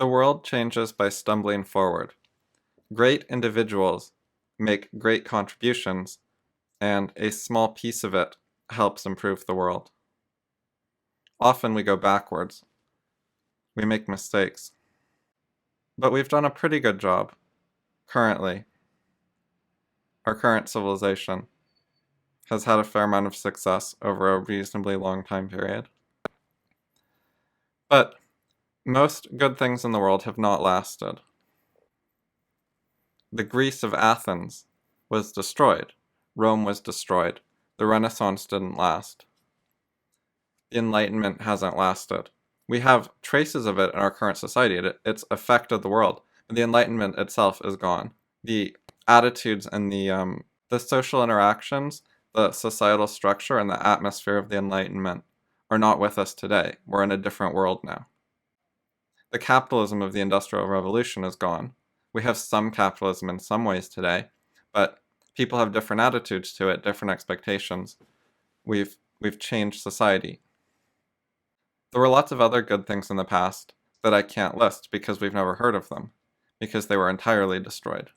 The world changes by stumbling forward. Great individuals make great contributions, and a small piece of it helps improve the world. Often we go backwards. We make mistakes. But we've done a pretty good job, currently. Our current civilization has had a fair amount of success over a reasonably long time period. But most good things in the world have not lasted. The Greece of Athens was destroyed. Rome was destroyed. The Renaissance didn't last. The Enlightenment hasn't lasted. We have traces of it in our current society. It's affected the world. But the Enlightenment itself is gone. The attitudes and the social interactions, the societal structure, and the atmosphere of the Enlightenment are not with us today. We're in a different world now. The capitalism of the Industrial Revolution is gone. We have some capitalism in some ways today, but people have different attitudes to it, different expectations. We've changed society. There were lots of other good things in the past that I can't list because we've never heard of them, because they were entirely destroyed.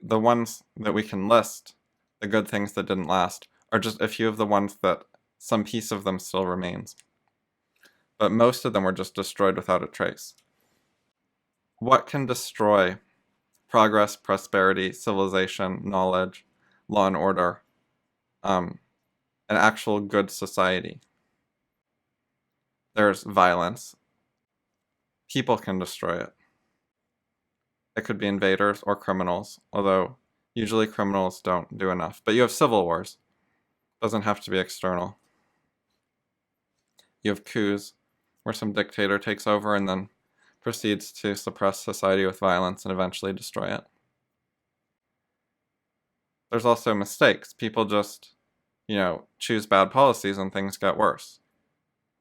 The ones that we can list, the good things that didn't last, are just a few of the ones that some piece of them still remains. But most of them were just destroyed without a trace. What can destroy progress, prosperity, civilization, knowledge, law and order, an actual good society? There's violence. People can destroy it. It could be invaders or criminals, although usually criminals don't do enough. But you have civil wars. It doesn't have to be external. You have coups, where some dictator takes over and then proceeds to suppress society with violence and eventually destroy it. There's also mistakes. People just, choose bad policies and things get worse.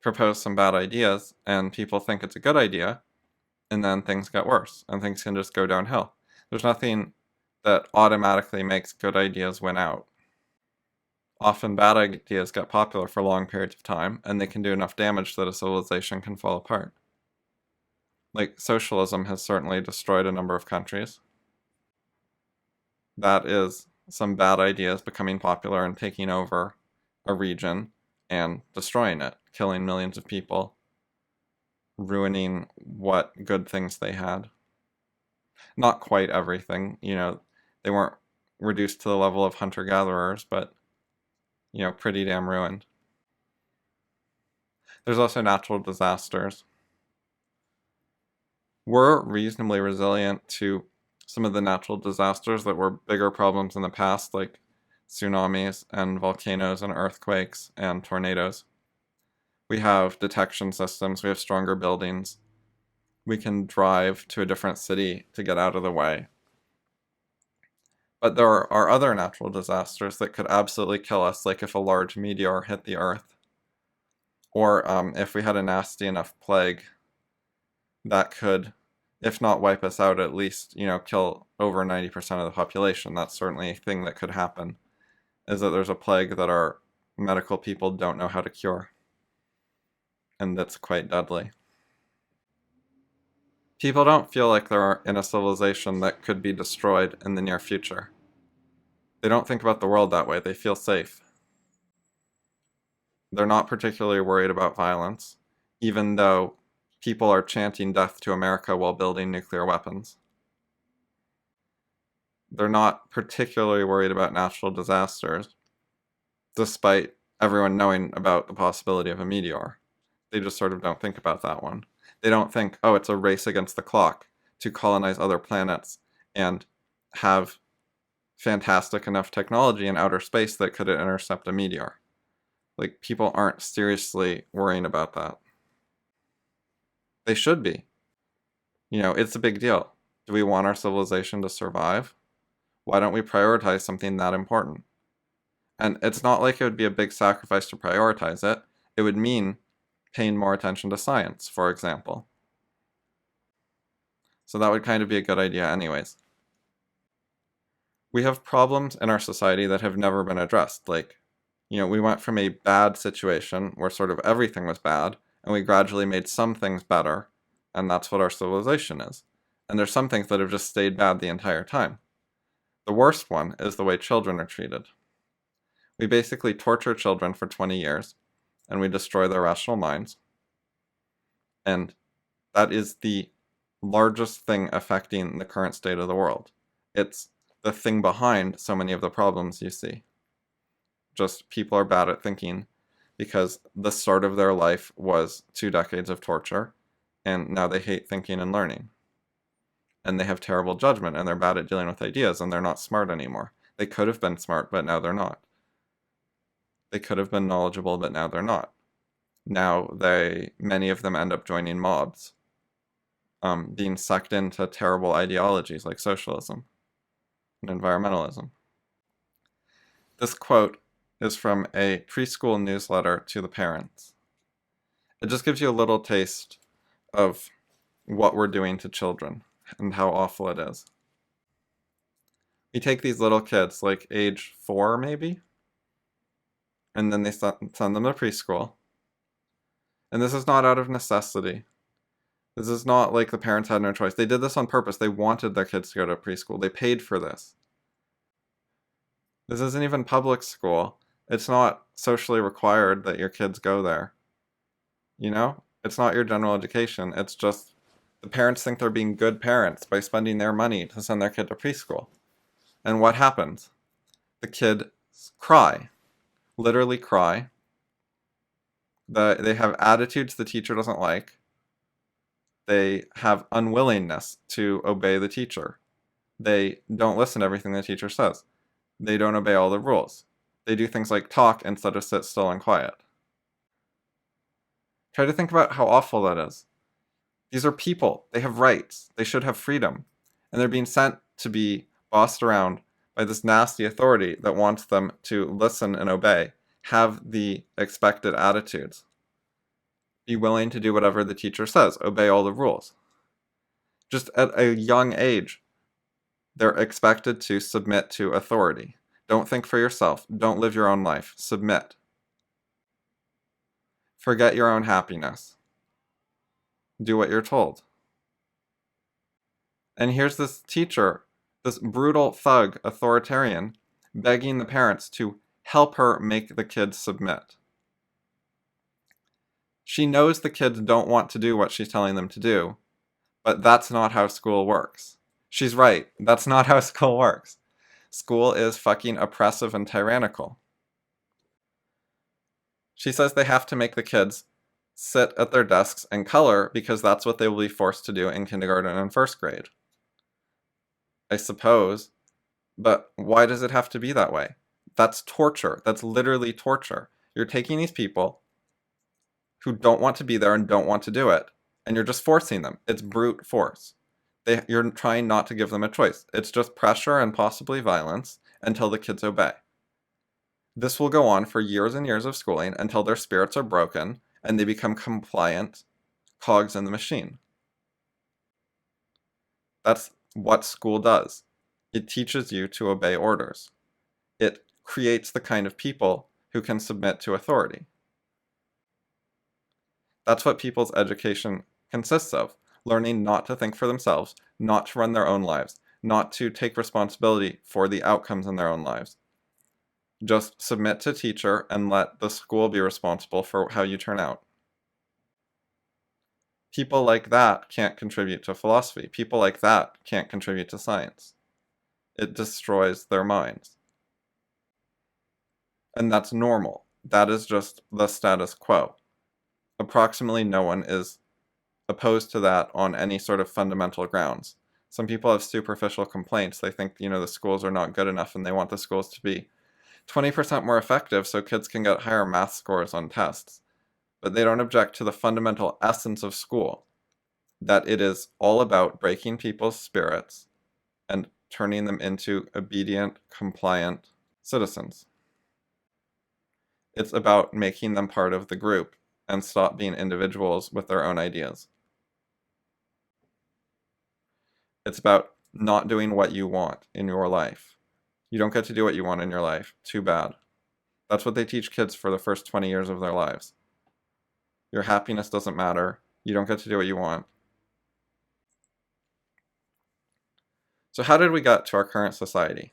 Propose some bad ideas and people think it's a good idea, and then things get worse and things can just go downhill. There's nothing that automatically makes good ideas win out. Often bad ideas get popular for long periods of time, and they can do enough damage that a civilization can fall apart. Like, socialism has certainly destroyed a number of countries. That is some bad ideas becoming popular and taking over a region and destroying it, killing millions of people, ruining what good things they had. Not quite everything, they weren't reduced to the level of hunter-gatherers, but, pretty damn ruined. There's also natural disasters. We're reasonably resilient to some of the natural disasters that were bigger problems in the past, like tsunamis and volcanoes and earthquakes and tornadoes. We have detection systems, we have stronger buildings. We can drive to a different city to get out of the way. But there are other natural disasters that could absolutely kill us, like if a large meteor hit the Earth, or if we had a nasty enough plague that could, if not wipe us out, at least, kill over 90% of the population. That's certainly a thing that could happen, is that there's a plague that our medical people don't know how to cure, and that's quite deadly. People don't feel like they're in a civilization that could be destroyed in the near future. They don't think about the world that way. They feel safe. They're not particularly worried about violence, even though people are chanting death to America while building nuclear weapons. They're not particularly worried about natural disasters, despite everyone knowing about the possibility of a meteor. They just sort of don't think about that one. They don't think, oh, it's a race against the clock to colonize other planets and have fantastic enough technology in outer space that could intercept a meteor. Like, people aren't seriously worrying about that. They should be. It's a big deal. Do we want our civilization to survive? Why don't we prioritize something that important? And it's not like it would be a big sacrifice to prioritize it. It would mean paying more attention to science, for example. So that would kind of be a good idea anyways. We have problems in our society that have never been addressed. Like, we went from a bad situation where sort of everything was bad, and we gradually made some things better, And that's what our civilization is. And there's some things that have just stayed bad the entire time. The worst one is the way children are treated. We basically torture children for 20 years, and we destroy their rational minds. And that is the largest thing affecting the current state of the world. It's the thing behind so many of the problems you see. Just people are bad at thinking because the start of their life was 2 decades of torture, and now they hate thinking and learning. And they have terrible judgment, and they're bad at dealing with ideas, and they're not smart anymore. They could have been smart, but now they're not. They could have been knowledgeable, but now they're not. Now many of them end up joining mobs, being sucked into terrible ideologies like socialism and environmentalism. This quote is from a preschool newsletter to the parents. It just gives you a little taste of what we're doing to children and how awful it is. We take these little kids, like age 4 maybe, and then they send them to preschool. And this is not out of necessity. This is not like the parents had no choice. They did this on purpose. They wanted their kids to go to preschool. They paid for this. This isn't even public school. It's not socially required that your kids go there. You know? It's not your general education. It's just the parents think they're being good parents by spending their money to send their kid to preschool. And what happens? The kids cry. Literally cry. They have attitudes the teacher doesn't like. They have unwillingness to obey the teacher. They don't listen to everything the teacher says. They don't obey all the rules. They do things like talk instead of sit still and quiet. Try to think about how awful that is. These are people. They have rights. They should have freedom. And they're being sent to be bossed around by this nasty authority that wants them to listen and obey, have the expected attitudes, be willing to do whatever the teacher says, obey all the rules. Just at a young age, they're expected to submit to authority. Don't think for yourself. Don't live your own life. Submit. Forget your own happiness. Do what you're told. And here's this teacher, this brutal thug authoritarian, begging the parents to help her make the kids submit. She knows the kids don't want to do what she's telling them to do, but that's not how school works. She's right. That's not how school works. School is fucking oppressive and tyrannical. She says they have to make the kids sit at their desks and color because that's what they will be forced to do in kindergarten and first grade. I suppose, but why does it have to be that way? That's torture. That's literally torture. You're taking these people who don't want to be there and don't want to do it, and you're just forcing them. It's brute force. You're trying not to give them a choice. It's just pressure and possibly violence until the kids obey. This will go on for years and years of schooling until their spirits are broken and they become compliant cogs in the machine. That's what school does. It teaches you to obey orders. It creates the kind of people who can submit to authority. That's what people's education consists of. Learning not to think for themselves, not to run their own lives, not to take responsibility for the outcomes in their own lives. Just submit to teacher and let the school be responsible for how you turn out. People like that can't contribute to philosophy. People like that can't contribute to science. It destroys their minds. And that's normal. That is just the status quo. Approximately no one is opposed to that on any sort of fundamental grounds. Some people have superficial complaints. They think, the schools are not good enough and they want the schools to be 20% more effective so kids can get higher math scores on tests. But they don't object to the fundamental essence of school, that it is all about breaking people's spirits and turning them into obedient, compliant citizens. It's about making them part of the group and stop being individuals with their own ideas. It's about not doing what you want in your life. You don't get to do what you want in your life. Too bad. That's what they teach kids for the first 20 years of their lives. Your happiness doesn't matter. You don't get to do what you want. So how did we get to our current society?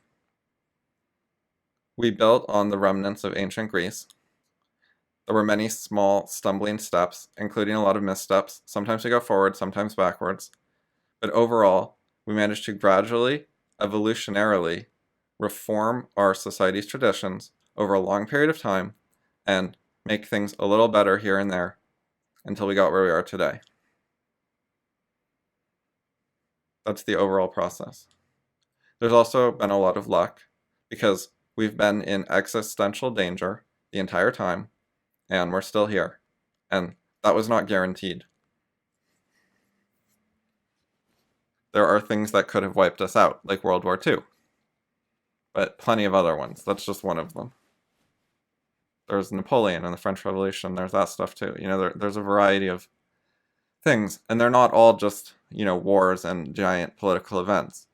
We built on the remnants of ancient Greece. There were many small stumbling steps, including a lot of missteps. Sometimes we go forward, sometimes backwards. But overall, we managed to gradually, evolutionarily, reform our society's traditions over a long period of time and make things a little better here and there until we got where we are today. That's the overall process. There's also been a lot of luck because we've been in existential danger the entire time and we're still here. And that was not guaranteed. There are things that could have wiped us out, like World War II. But plenty of other ones. That's just one of them. There's Napoleon and the French Revolution. There's that stuff too. There's a variety of things. And they're not all just, wars and giant political events.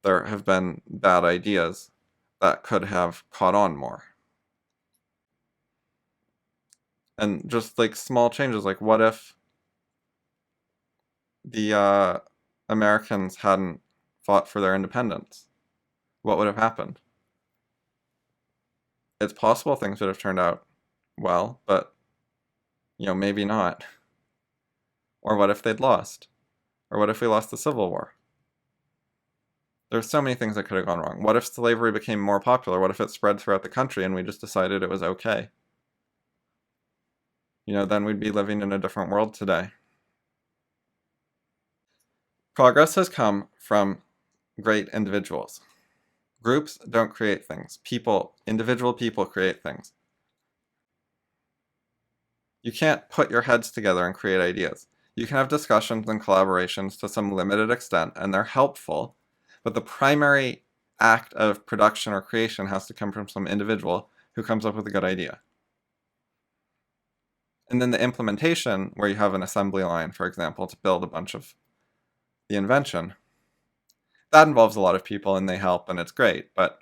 There have been bad ideas that could have caught on more. And just like small changes, like what if the Americans hadn't fought for their independence? What would have happened? It's possible things would have turned out well, but, maybe not. Or what if they'd lost? Or what if we lost the Civil War? There's so many things that could have gone wrong. What if slavery became more popular? What if it spread throughout the country and we just decided it was okay? Then we'd be living in a different world today. Progress has come from great individuals. Groups don't create things. Individual people create things. You can't put your heads together and create ideas. You can have discussions and collaborations to some limited extent, and they're helpful, but the primary act of production or creation has to come from some individual who comes up with a good idea. And then the implementation, where you have an assembly line, for example, to build a bunch of the invention, that involves a lot of people and they help and it's great, but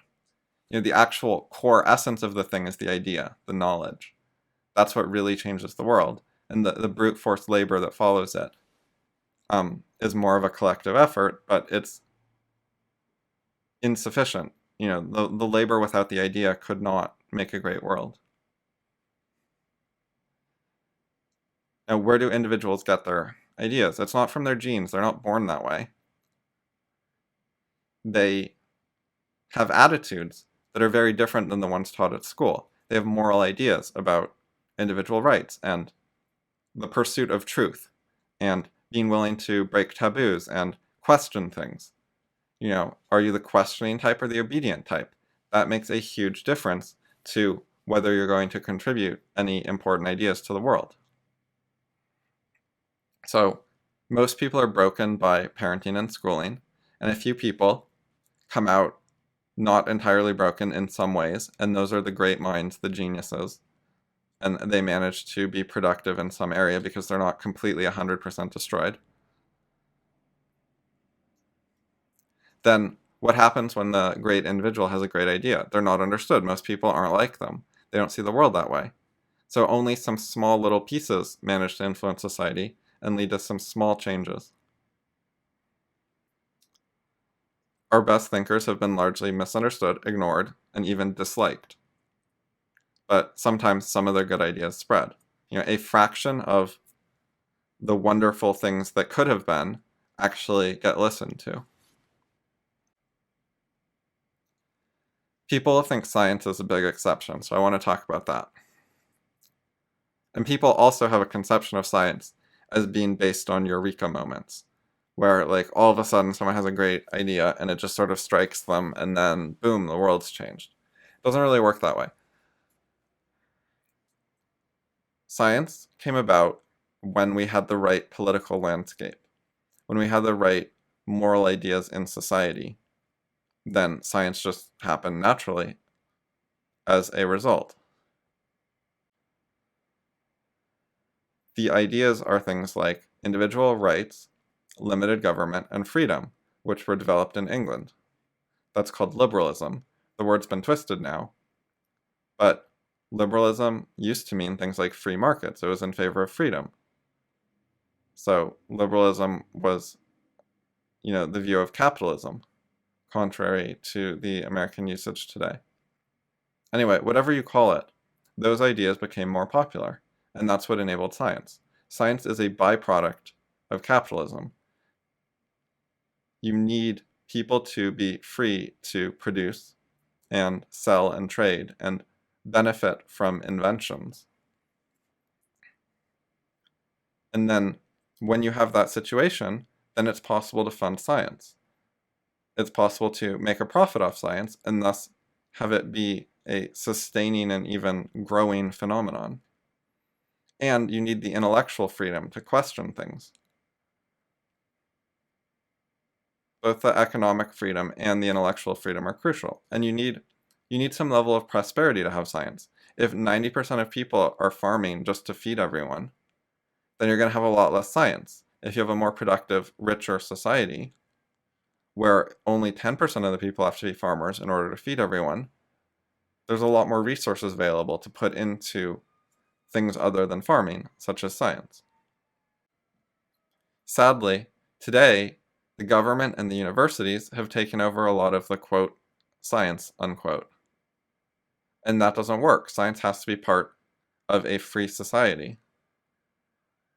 the actual core essence of the thing is the idea, the knowledge. That's what really changes the world. And the brute force labor that follows it is more of a collective effort, but it's insufficient. The labor without the idea could not make a great world. Now, where do individuals get their ideas? It's not from their genes. They're not born that way. They have attitudes that are very different than the ones taught at school. They have moral ideas about individual rights and the pursuit of truth and being willing to break taboos and question things. Are you the questioning type or the obedient type? That makes a huge difference to whether you're going to contribute any important ideas to the world. So most people are broken by parenting and schooling, and a few people come out not entirely broken in some ways, and those are the great minds, the geniuses, and they manage to be productive in some area because they're not completely 100% destroyed. Then what happens when the great individual has a great idea? They're not understood. Most people aren't like them. They don't see the world that way. So only some small little pieces manage to influence society and lead to some small changes. Our best thinkers have been largely misunderstood, ignored, and even disliked. But sometimes some of their good ideas spread. A fraction of the wonderful things that could have been actually get listened to. People think science is a big exception, so I want to talk about that. And people also have a conception of science as being based on eureka moments, where all of a sudden someone has a great idea and it just sort of strikes them and then boom, the world's changed. It doesn't really work that way. Science came about when we had the right political landscape, when we had the right moral ideas in society. Then science just happened naturally as a result. The ideas are things like individual rights, limited government, and freedom, which were developed in England. That's called liberalism. The word's been twisted now, but liberalism used to mean things like free markets. It was in favor of freedom. So liberalism was, the view of capitalism. contrary to the American usage today. Anyway, whatever you call it, those ideas became more popular, and that's what enabled science. Science is a byproduct of capitalism. You need people to be free to produce and sell and trade and benefit from inventions. And then when you have that situation, then it's possible to fund science. It's possible to make a profit off science and thus have it be a sustaining and even growing phenomenon. And you need the intellectual freedom to question things. Both the economic freedom and the intellectual freedom are crucial. And you need some level of prosperity to have science. If 90% of people are farming just to feed everyone, then you're going to have a lot less science. If you have a more productive, richer society, where only 10% of the people have to be farmers in order to feed everyone, there's a lot more resources available to put into things other than farming, such as science. Sadly, today, the government and the universities have taken over a lot of the, quote, science, unquote. And that doesn't work. Science has to be part of a free society.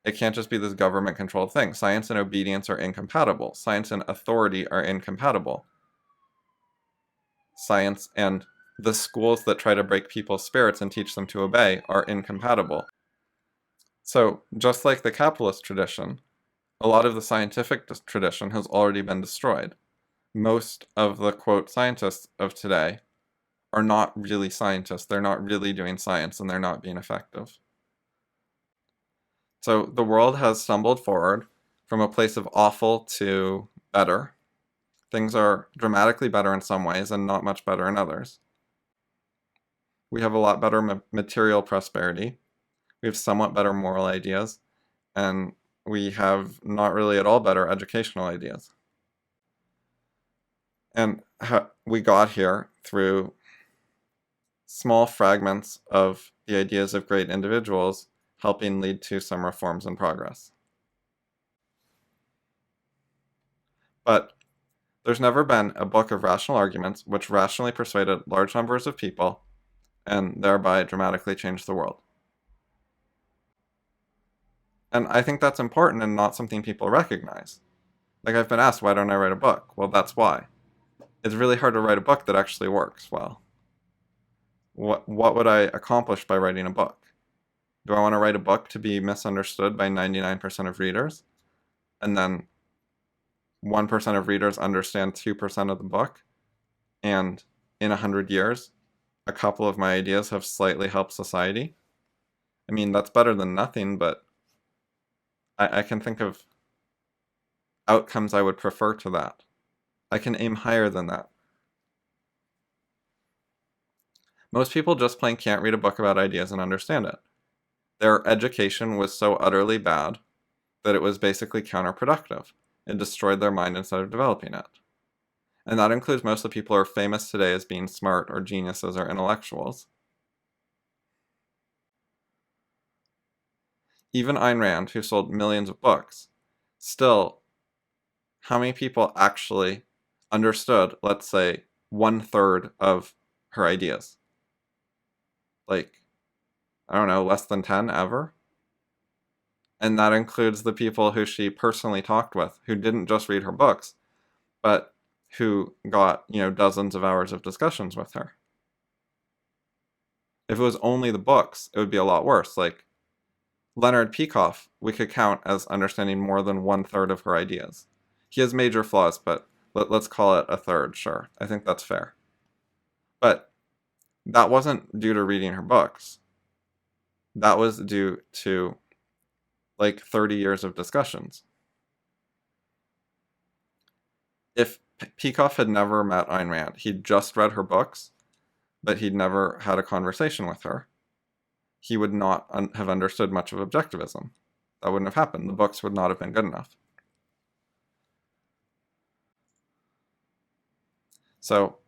It can't just be this government-controlled thing. Science and obedience are incompatible. Science and authority are incompatible. Science and the schools that try to break people's spirits and teach them to obey are incompatible. So, just like the capitalist tradition, a lot of the scientific tradition has already been destroyed. Most of the, quote, scientists of today are not really scientists. They're not really doing science, and they're not being effective. So the world has stumbled forward from a place of awful to better. Things are dramatically better in some ways and not much better in others. We have a lot better material prosperity. We have somewhat better moral ideas, and we have not really at all better educational ideas. And we got here through small fragments of the ideas of great individuals helping lead to some reforms and progress. But there's never been a book of rational arguments which rationally persuaded large numbers of people and thereby dramatically changed the world. And I think that's important and not something people recognize. Like, I've been asked, why don't I write a book? Well, that's why. It's really hard to write a book that actually works well. What would I accomplish by writing a book? Do I want to write a book to be misunderstood by 99% of readers? And then 1% of readers understand 2% of the book? And in 100 years, a couple of my ideas have slightly helped society? I mean, that's better than nothing, but I can think of outcomes I would prefer to that. I can aim higher than that. Most people just plain can't read a book about ideas and understand it. Their education was so utterly bad that it was basically counterproductive. It destroyed their mind instead of developing it. And that includes most of the people who are famous today as being smart or geniuses or intellectuals. Even Ayn Rand, who sold millions of books, still, how many people actually understood, let's say, 1/3 of her ideas? Like, I don't know, less than 10 ever? And that includes the people who she personally talked with, who didn't just read her books, but who got, dozens of hours of discussions with her. If it was only the books, it would be a lot worse. Like, Leonard Peikoff, we could count as understanding more than 1/3 of her ideas. He has major flaws, but let's call it 1/3, sure. I think that's fair. But that wasn't due to reading her books. That was due to, 30 years of discussions. If Peikoff had never met Ayn Rand, he'd just read her books, but he'd never had a conversation with her, he would not have understood much of objectivism. That wouldn't have happened. The books would not have been good enough. So,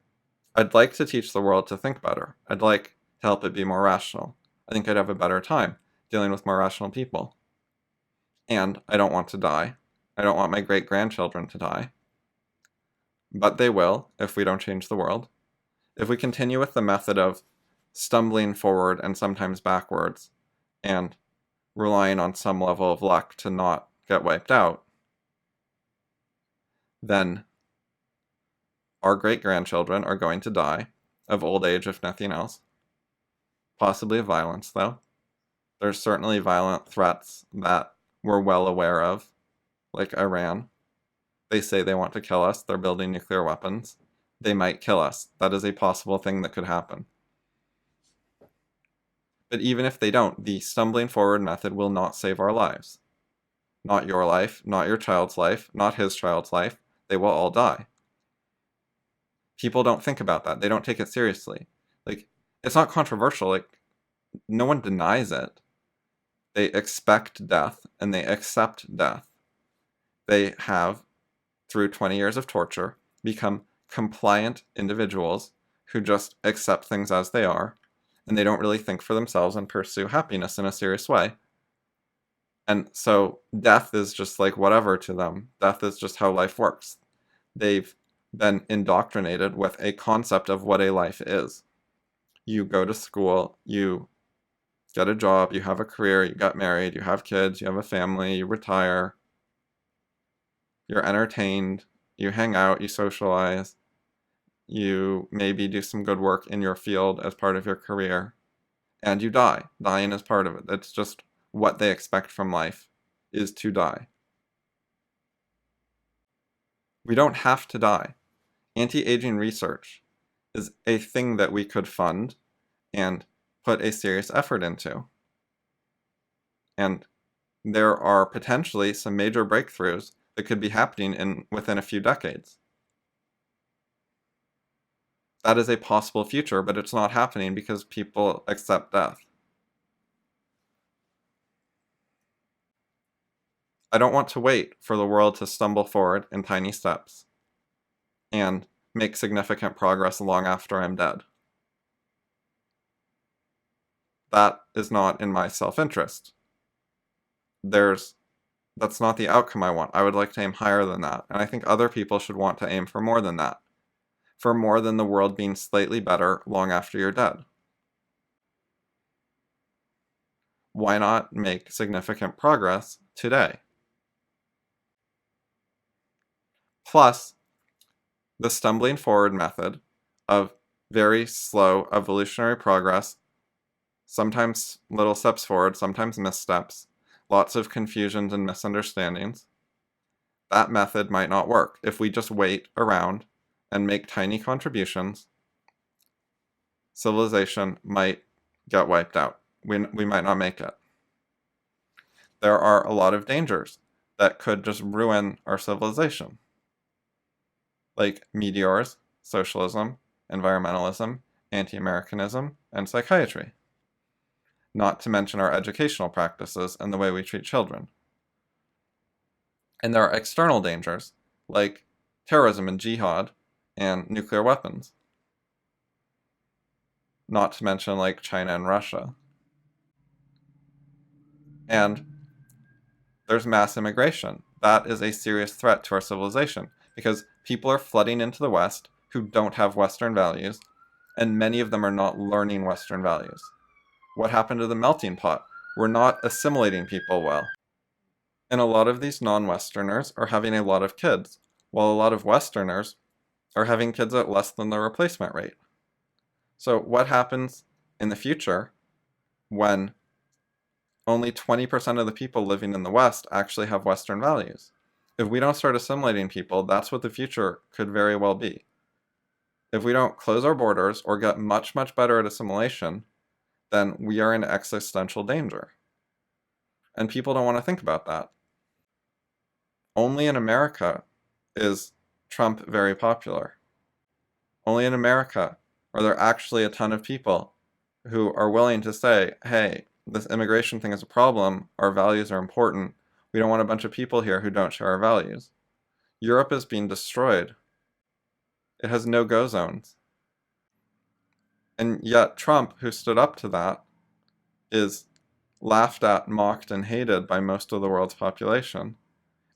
I'd like to teach the world to think better. I'd like to help it be more rational. I think I'd have a better time dealing with more rational people. And I don't want to die. I don't want my great-grandchildren to die. but they will if we don't change the world. If we continue with the method of stumbling forward and sometimes backwards and relying on some level of luck to not get wiped out, then our great-grandchildren are going to die of old age, if nothing else. Possibly of violence, though. There's certainly violent threats that we're well aware of, like Iran. They say they want to kill us. They're building nuclear weapons. They might kill us. That is a possible thing that could happen. But even if they don't, the stumbling forward method will not save our lives. Not your life, not your child's life, not his child's life. They will all die. People don't think about that. They don't take it seriously. Like, it's not controversial. Like, no one denies it. They expect death and they accept death. They have, through 20 years of torture, become compliant individuals who just accept things as they are, and they don't really think for themselves and pursue happiness in a serious way. And so death is just like whatever to them. Death is just how life works. They've been indoctrinated with a concept of what a life is. You go to school, you get a job, you have a career, you get married, you have kids, you have a family, you retire, you're entertained, you hang out, you socialize, you maybe do some good work in your field as part of your career, and you die. Dying is part of it. It's just what they expect from life is to die. We don't have to die. Anti-aging research is a thing that we could fund and put a serious effort into. And there are potentially some major breakthroughs that could be happening within a few decades. That is a possible future, but it's not happening because people accept death. I don't want to wait for the world to stumble forward in tiny steps and make significant progress long after I'm dead. That is not in my self-interest. That's not the outcome I want. I would like to aim higher than that, and I think other people should want to aim for more than that. For more than the world being slightly better long after you're dead. Why not make significant progress today? Plus, the stumbling forward method of very slow evolutionary progress, sometimes little steps forward, sometimes missteps, lots of confusions and misunderstandings. That method might not work. If we just wait around and make tiny contributions, civilization might get wiped out. We might not make it. There are a lot of dangers that could just ruin our civilization, like meteors, socialism, environmentalism, anti-Americanism, and psychiatry. Not to mention our educational practices and the way we treat children. And there are external dangers, like terrorism and jihad and nuclear weapons. Not to mention like China and Russia. And there's mass immigration. That is a serious threat to our civilization because people are flooding into the West who don't have Western values, and many of them are not learning Western values. What happened to the melting pot? We're not assimilating people well. And a lot of these non-Westerners are having a lot of kids, while a lot of Westerners are having kids at less than the replacement rate. So what happens in the future when only 20% of the people living in the West actually have Western values? If we don't start assimilating people, that's what the future could very well be. If we don't close our borders or get much, much better at assimilation, then we are in existential danger. And people don't want to think about that. Only in America is Trump very popular. Only in America are there actually a ton of people who are willing to say, hey, this immigration thing is a problem, our values are important, we don't want a bunch of people here who don't share our values. Europe is being destroyed. It has no-go zones. And yet Trump, who stood up to that, is laughed at, mocked, and hated by most of the world's population.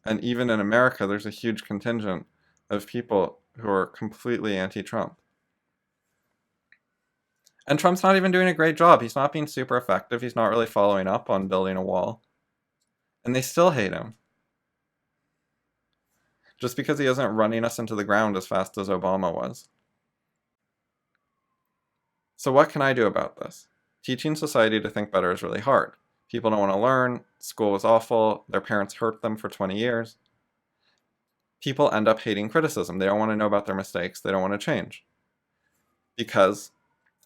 And even in America, there's a huge contingent of people who are completely anti-Trump. And Trump's not even doing a great job. He's not being super effective. He's not really following up on building a wall. And they still hate him. Just because he isn't running us into the ground as fast as Obama was. So what can I do about this? Teaching society to think better is really hard. People don't want to learn. School was awful. Their parents hurt them for 20 years. People end up hating criticism. They don't want to know about their mistakes. They don't want to change because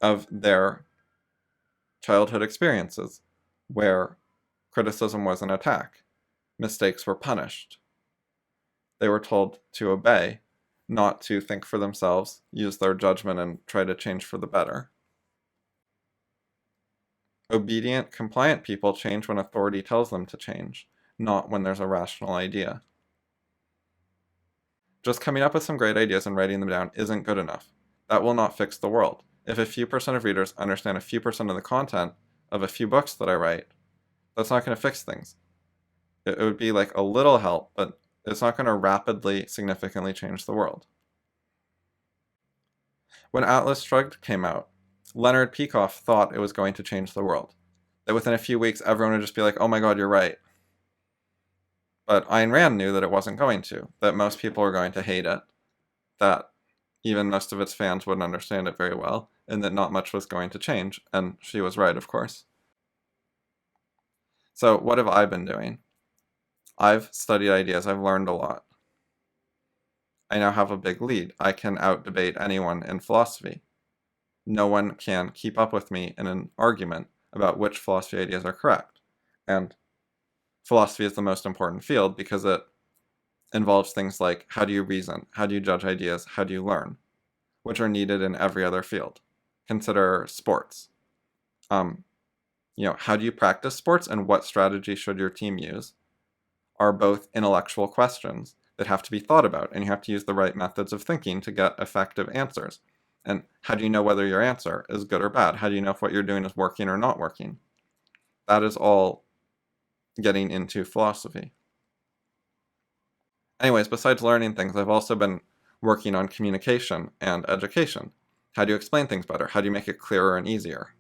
of their childhood experiences where criticism was an attack. Mistakes were punished. They were told to obey, not to think for themselves, use their judgment, and try to change for the better. Obedient, compliant people change when authority tells them to change, not when there's a rational idea. Just coming up with some great ideas and writing them down isn't good enough. That will not fix the world. If a few percent of readers understand a few percent of the content of a few books that I write, that's not going to fix things. It would be like a little help, but it's not going to rapidly, significantly change the world. When Atlas Shrugged came out, Leonard Peikoff thought it was going to change the world. That within a few weeks, everyone would just be like, oh my god, you're right. But Ayn Rand knew that it wasn't going to, that most people were going to hate it, that even most of its fans wouldn't understand it very well, and that not much was going to change, and she was right, of course. So what have I been doing? I've studied ideas, I've learned a lot. I now have a big lead. I can out-debate anyone in philosophy. No one can keep up with me in an argument about which philosophy ideas are correct. And philosophy is the most important field because it involves things like how do you reason, how do you judge ideas, how do you learn, which are needed in every other field. Consider sports. How do you practice sports and what strategy should your team use are both intellectual questions that have to be thought about, and you have to use the right methods of thinking to get effective answers. And how do you know whether your answer is good or bad? How do you know if what you're doing is working or not working? That is all getting into philosophy. Anyways, besides learning things, I've also been working on communication and education. How do you explain things better? How do you make it clearer and easier?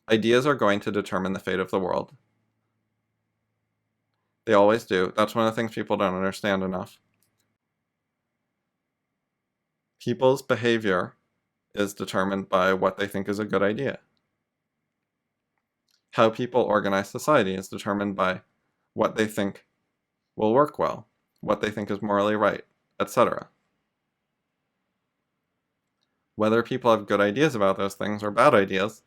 Ideas are going to determine the fate of the world. They always do. That's one of the things people don't understand enough. People's behavior is determined by what they think is a good idea. How people organize society is determined by what they think will work well, what they think is morally right, etc. Whether people have good ideas about those things or bad ideas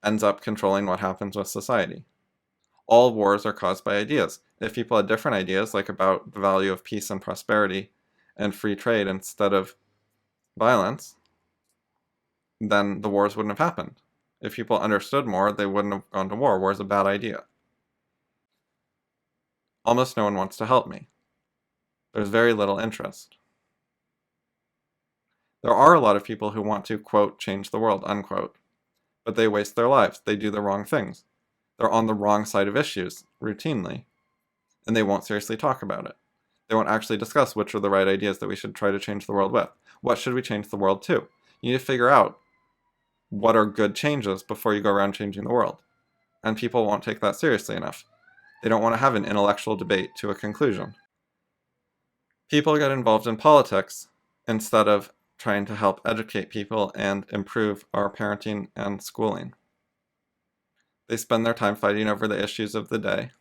ends up controlling what happens with society. All wars are caused by ideas. If people had different ideas, like about the value of peace and prosperity and free trade instead of violence, then the wars wouldn't have happened. If people understood more, they wouldn't have gone to war. War is a bad idea. Almost no one wants to help me. There's very little interest. There are a lot of people who want to, quote, change the world, unquote, but they waste their lives. They do the wrong things. They're on the wrong side of issues, routinely, and they won't seriously talk about it. They won't actually discuss which are the right ideas that we should try to change the world with. What should we change the world to? You need to figure out what are good changes before you go around changing the world. And people won't take that seriously enough. They don't want to have an intellectual debate to a conclusion. People get involved in politics instead of trying to help educate people and improve our parenting and schooling. They spend their time fighting over the issues of the day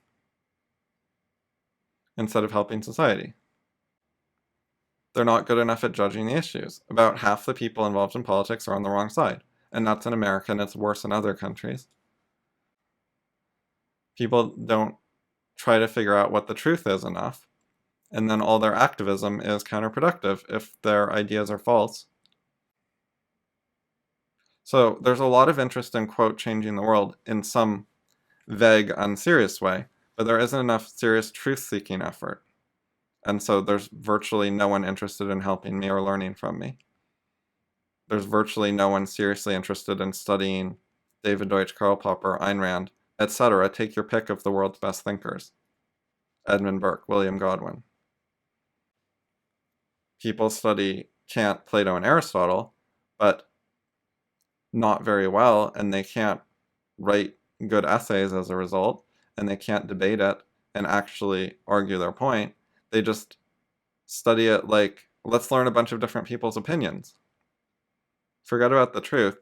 instead of helping society. They're not good enough at judging the issues. About half the people involved in politics are on the wrong side, and that's in America, and it's worse in other countries. People don't try to figure out what the truth is enough, and then all their activism is counterproductive if their ideas are false. So there's a lot of interest in, quote, changing the world in some vague, unserious way, but there isn't enough serious truth-seeking effort. And so there's virtually no one interested in helping me or learning from me. There's virtually no one seriously interested in studying David Deutsch, Karl Popper, Ayn Rand, etc. Take your pick of the world's best thinkers. Edmund Burke, William Godwin. People study Kant, Plato, and Aristotle, but not very well, and they can't write good essays as a result, and they can't debate it and actually argue their point. They just study it like, let's learn a bunch of different people's opinions. Forget about the truth.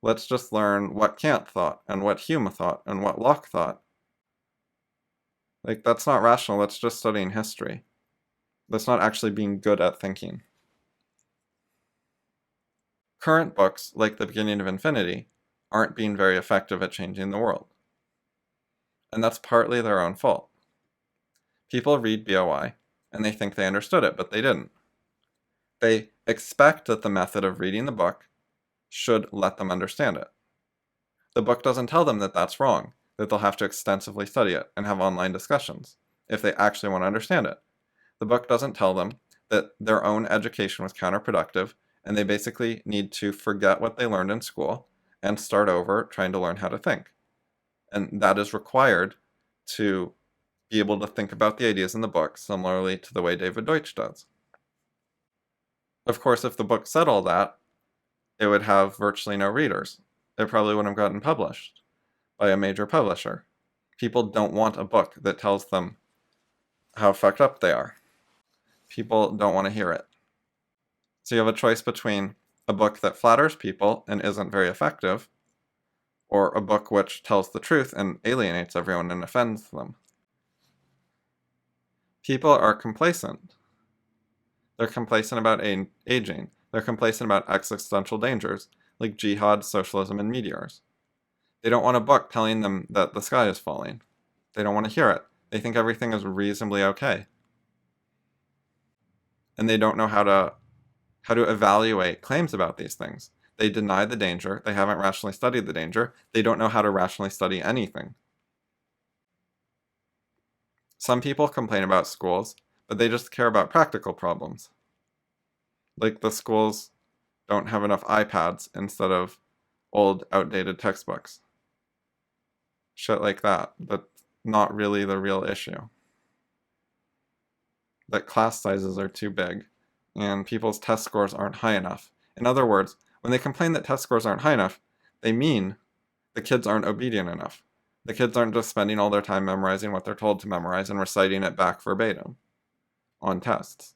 Let's just learn what Kant thought, and what Hume thought, and what Locke thought. Like, that's not rational, that's just studying history. That's not actually being good at thinking. Current books, like The Beginning of Infinity, aren't being very effective at changing the world. And that's partly their own fault. People read BOI, and they think they understood it, but they didn't. They expect that the method of reading the book should let them understand it. The book doesn't tell them that that's wrong, that they'll have to extensively study it and have online discussions if they actually want to understand it. The book doesn't tell them that their own education was counterproductive and they basically need to forget what they learned in school and start over trying to learn how to think. And that is required to be able to think about the ideas in the book similarly to the way David Deutsch does. Of course, if the book said all that, it would have virtually no readers. It probably wouldn't have gotten published by a major publisher. People don't want a book that tells them how fucked up they are. People don't want to hear it. So you have a choice between a book that flatters people and isn't very effective, or a book which tells the truth and alienates everyone and offends them. People are complacent. They're complacent about aging. They're complacent about existential dangers, like jihad, socialism, and meteors. They don't want a book telling them that the sky is falling. They don't want to hear it. They think everything is reasonably okay. And they don't know how to evaluate claims about these things. They deny the danger. They haven't rationally studied the danger. They don't know how to rationally study anything. Some people complain about schools, but they just care about practical problems. Like the schools don't have enough iPads instead of old, outdated textbooks. Shit like that. That's not really the real issue. That class sizes are too big, and people's test scores aren't high enough. In other words, when they complain that test scores aren't high enough, they mean the kids aren't obedient enough. The kids aren't just spending all their time memorizing what they're told to memorize and reciting it back verbatim on tests.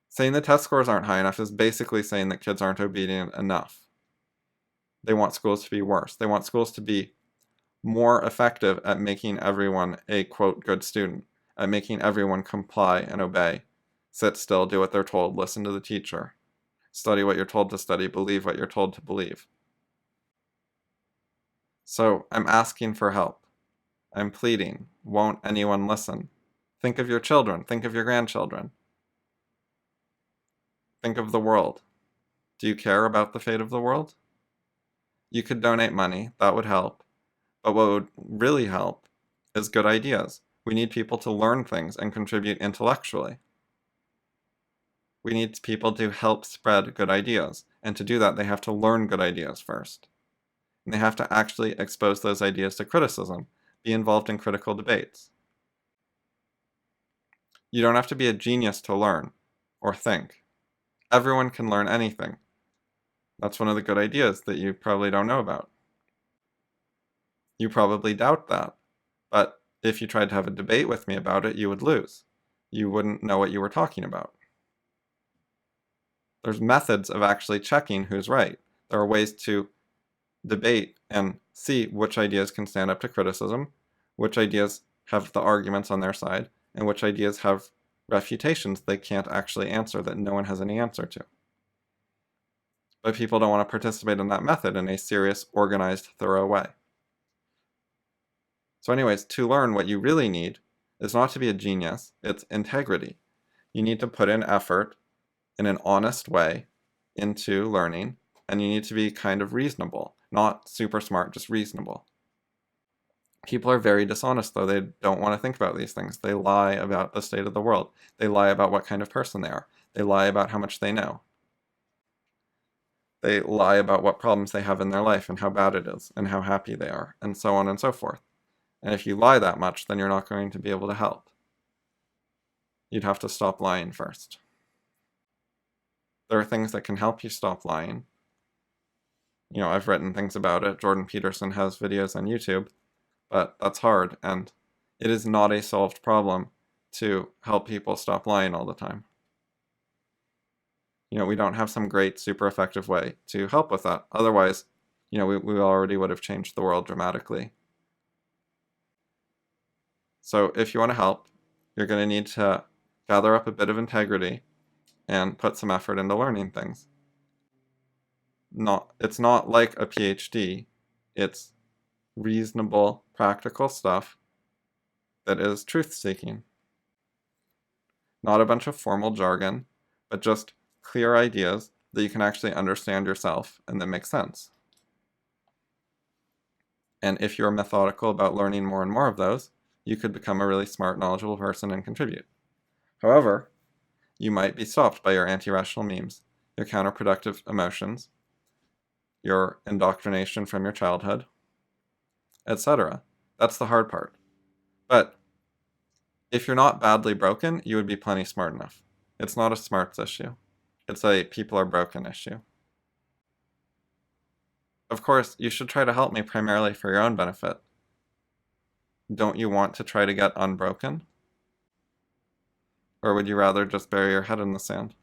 Saying the test scores aren't high enough is basically saying that kids aren't obedient enough. They want schools to be worse. They want schools to be more effective at making everyone a, quote, good student, at making everyone comply and obey, sit still, do what they're told, listen to the teacher, study what you're told to study, believe what you're told to believe. So I'm asking for help. I'm pleading. Won't anyone listen? Think of your children. Think of your grandchildren. Think of the world. Do you care about the fate of the world? You could donate money. That would help. But what would really help is good ideas. We need people to learn things and contribute intellectually. We need people to help spread good ideas. And to do that, they have to learn good ideas first. And they have to actually expose those ideas to criticism, be involved in critical debates. You don't have to be a genius to learn or think. Everyone can learn anything. That's one of the good ideas that you probably don't know about. You probably doubt that, but if you tried to have a debate with me about it, you would lose. You wouldn't know what you were talking about. There's methods of actually checking who's right. There are ways to debate and see which ideas can stand up to criticism, which ideas have the arguments on their side, and which ideas have refutations they can't actually answer that no one has any answer to. But people don't want to participate in that method in a serious, organized, thorough way. So anyways, to learn, what you really need is not to be a genius, it's integrity. You need to put in effort in an honest way into learning, and you need to be kind of reasonable. Not super smart, just reasonable. People are very dishonest, though. They don't want to think about these things. They lie about the state of the world. They lie about what kind of person they are. They lie about how much they know. They lie about what problems they have in their life and how bad it is and how happy they are, and so on and so forth. And if you lie that much, then you're not going to be able to help. you'd have to stop lying first. There are things that can help you stop lying. I've written things about it. Jordan Peterson has videos on YouTube, but that's hard, and it is not a solved problem to help people stop lying all the time. We don't have some great, super effective way to help with that. Otherwise, we already would have changed the world dramatically. So if you want to help, you're going to need to gather up a bit of integrity and put some effort into learning things. It's not like a PhD. It's reasonable, practical stuff that is truth-seeking. Not a bunch of formal jargon, but just clear ideas that you can actually understand yourself and that make sense. And if you're methodical about learning more and more of those, you could become a really smart, knowledgeable person and contribute. However, you might be stopped by your anti-rational memes, your counterproductive emotions, your indoctrination from your childhood, etc. That's the hard part. But if you're not badly broken, you would be plenty smart enough. It's not a smarts issue. It's a people are broken issue. Of course, you should try to help me primarily for your own benefit. Don't you want to try to get unbroken? Or would you rather just bury your head in the sand?